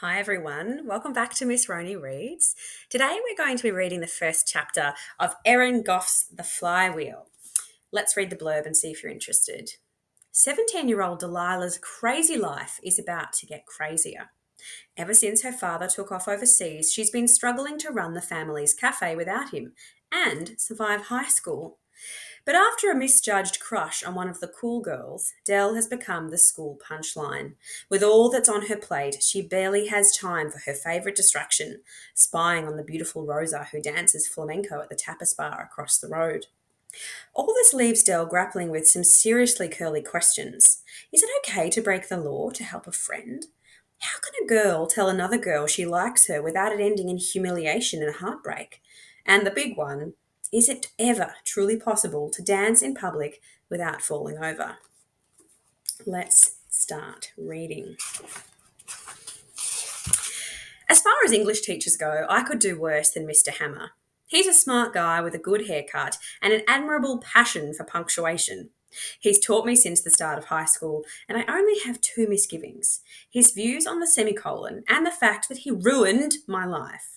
Hi everyone, welcome back to Miss Roni Reads. Today we're going to be reading the first chapter of Erin Gough's The Flywheel. Let's read the blurb and see if you're interested. 17-year-old Delilah's crazy life is about to get crazier. Ever since her father took off overseas, she's been struggling to run the family's cafe without him and survive high school. But after a misjudged crush on one of the cool girls, Dell has become the school punchline. With all that's on her plate, she barely has time for her favourite distraction, spying on the beautiful Rosa who dances flamenco at the tapas bar across the road. All this leaves Dell grappling with some seriously curly questions. Is it okay to break the law to help a friend? How can a girl tell another girl she likes her without it ending in humiliation and heartbreak? And the big one, is it ever truly possible to dance in public without falling over? Let's start reading. As far as English teachers go, I could do worse than Mr. Hammer. He's a smart guy with a good haircut and an admirable passion for punctuation. He's taught me since the start of high school, and I only have two misgivings: his views on the semicolon and the fact that he ruined my life.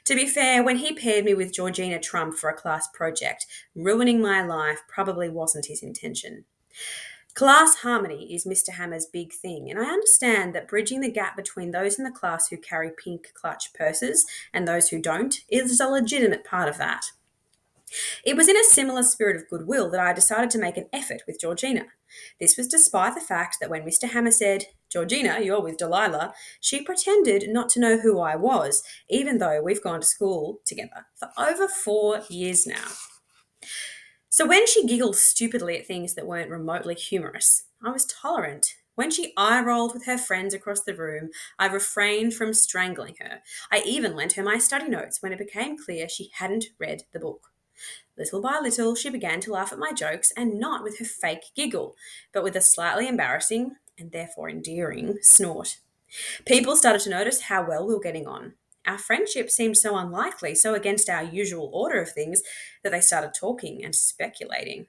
To be fair, when he paired me with Georgina Trump for a class project, ruining my life probably wasn't his intention. Class harmony is Mr. Hammer's big thing, and I understand that bridging the gap between those in the class who carry pink clutch purses and those who don't is a legitimate part of that. It was in a similar spirit of goodwill that I decided to make an effort with Georgina. This was despite the fact that when Mr. Hammer said, "Georgina, you're with Delilah," she pretended not to know who I was, even though we've gone to school together for over 4 years now. So when she giggled stupidly at things that weren't remotely humorous, I was tolerant. When she eye-rolled with her friends across the room, I refrained from strangling her. I even lent her my study notes when it became clear she hadn't read the book. Little by little, she began to laugh at my jokes, and not with her fake giggle, but with a slightly embarrassing, and therefore endearing, snort. People started to notice how well we were getting on. Our friendship seemed so unlikely, so against our usual order of things, that they started talking and speculating.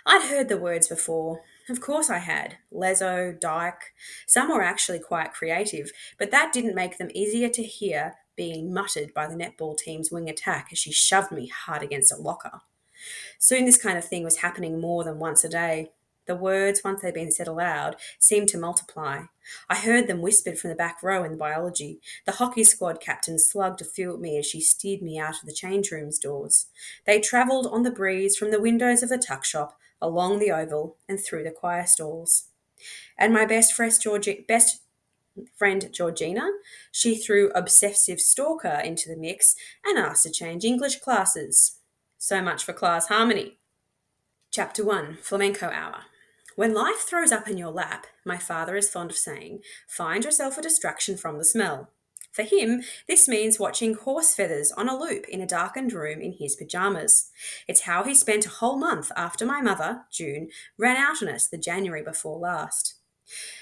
I'd heard the words before. Of course I had. Lezo, dyke. Some were actually quite creative, but that didn't make them easier to hear being muttered by the netball team's wing attack as she shoved me hard against a locker. Soon this kind of thing was happening more than once a day. The words, once they'd been said aloud, seemed to multiply. I heard them whispered from the back row in biology. The hockey squad captain slugged a few at me as she steered me out of the change rooms doors. They travelled on the breeze from the windows of the tuck shop, along the oval, and through the choir stalls. And my best friend Georgina, she threw obsessive stalker into the mix and asked to change English classes. So much for class harmony. Chapter 1, Flamenco Hour. When life throws up in your lap, my father is fond of saying, find yourself a distraction from the smell. For him, this means watching horse feathers on a loop in a darkened room in his pyjamas. It's how he spent a whole month after my mother, June, ran out on us the January before last.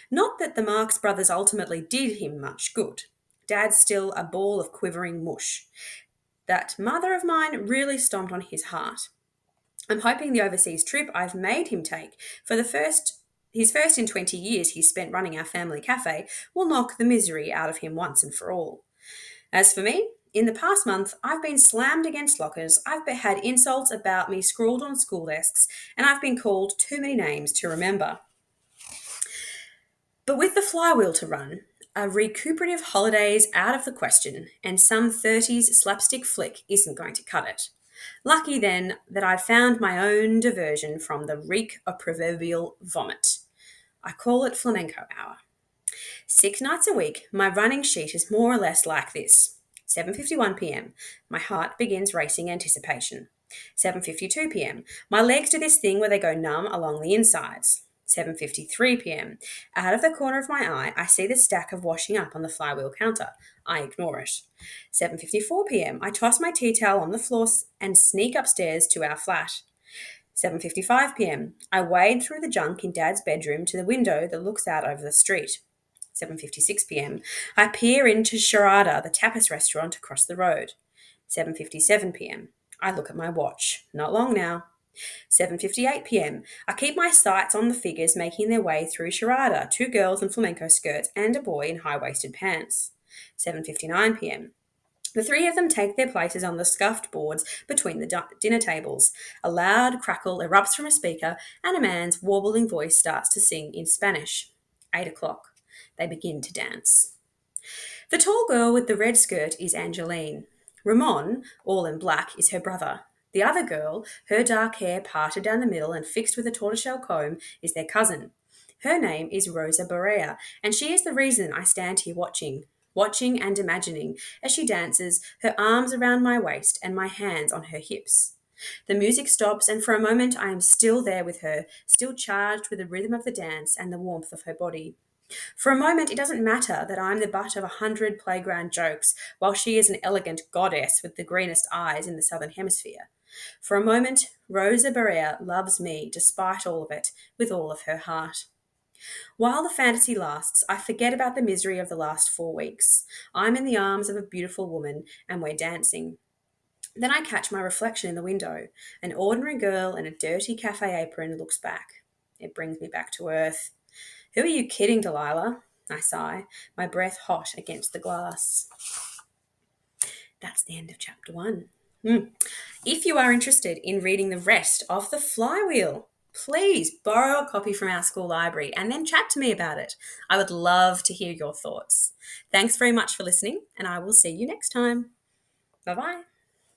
Not that the Marx Brothers ultimately did him much good. Dad's still a ball of quivering mush. That mother of mine really stomped on his heart. I'm hoping the overseas trip I've made him take for his first in 20 years he's spent running our family cafe will knock the misery out of him once and for all. As for me, in the past month, I've been slammed against lockers, I've had insults about me scrawled on school desks, and I've been called too many names to remember. But with the flywheel to run, a recuperative holiday is out of the question, and some 30s slapstick flick isn't going to cut it. Lucky then that I'd found my own diversion from the reek of proverbial vomit. I call it flamenco hour. 6 nights a week, my running sheet is more or less like this. 7:51 p.m. My heart begins racing anticipation. 7:52 p.m. My legs do this thing where they go numb along the insides. 7:53 p.m. Out of the corner of my eye, I see the stack of washing up on the flywheel counter. I ignore it. 7:54 p.m. I toss my tea towel on the floor and sneak upstairs to our flat. 7:55 p.m. I wade through the junk in Dad's bedroom to the window that looks out over the street. 7:56 p.m. I peer into Sharada, the tapas restaurant across the road. 7:57 p.m. I look at my watch. Not long now. 7:58 p.m. I keep my sights on the figures making their way through charada, two girls in flamenco skirts and a boy in high-waisted pants. 7:59 p.m. The three of them take their places on the scuffed boards between the dinner tables. A loud crackle erupts from a speaker, and a man's warbling voice starts to sing in Spanish. 8 o'clock. They begin to dance. The tall girl with the red skirt is Angeline. Ramon, all in black, is her brother. The other girl, her dark hair parted down the middle and fixed with a tortoiseshell comb, is their cousin. Her name is Rosa Barea, and she is the reason I stand here watching and imagining as she dances, her arms around my waist and my hands on her hips. The music stops, and for a moment I am still there with her, still charged with the rhythm of the dance and the warmth of her body. For a moment, it doesn't matter that I'm the butt of 100 playground jokes, while she is an elegant goddess with the greenest eyes in the southern hemisphere. For a moment, Rosa Barea loves me, despite all of it, with all of her heart. While the fantasy lasts, I forget about the misery of the last 4 weeks. I'm in the arms of a beautiful woman, and we're dancing. Then I catch my reflection in the window. An ordinary girl in a dirty cafe apron looks back. It brings me back to earth. Who are you kidding, Delilah? I sigh, my breath hot against the glass. That's the end of chapter 1. If you are interested in reading the rest of the Flywheel, please borrow a copy from our school library and then chat to me about it. I would love to hear your thoughts. Thanks very much for listening, and I will see you next time. Bye-bye.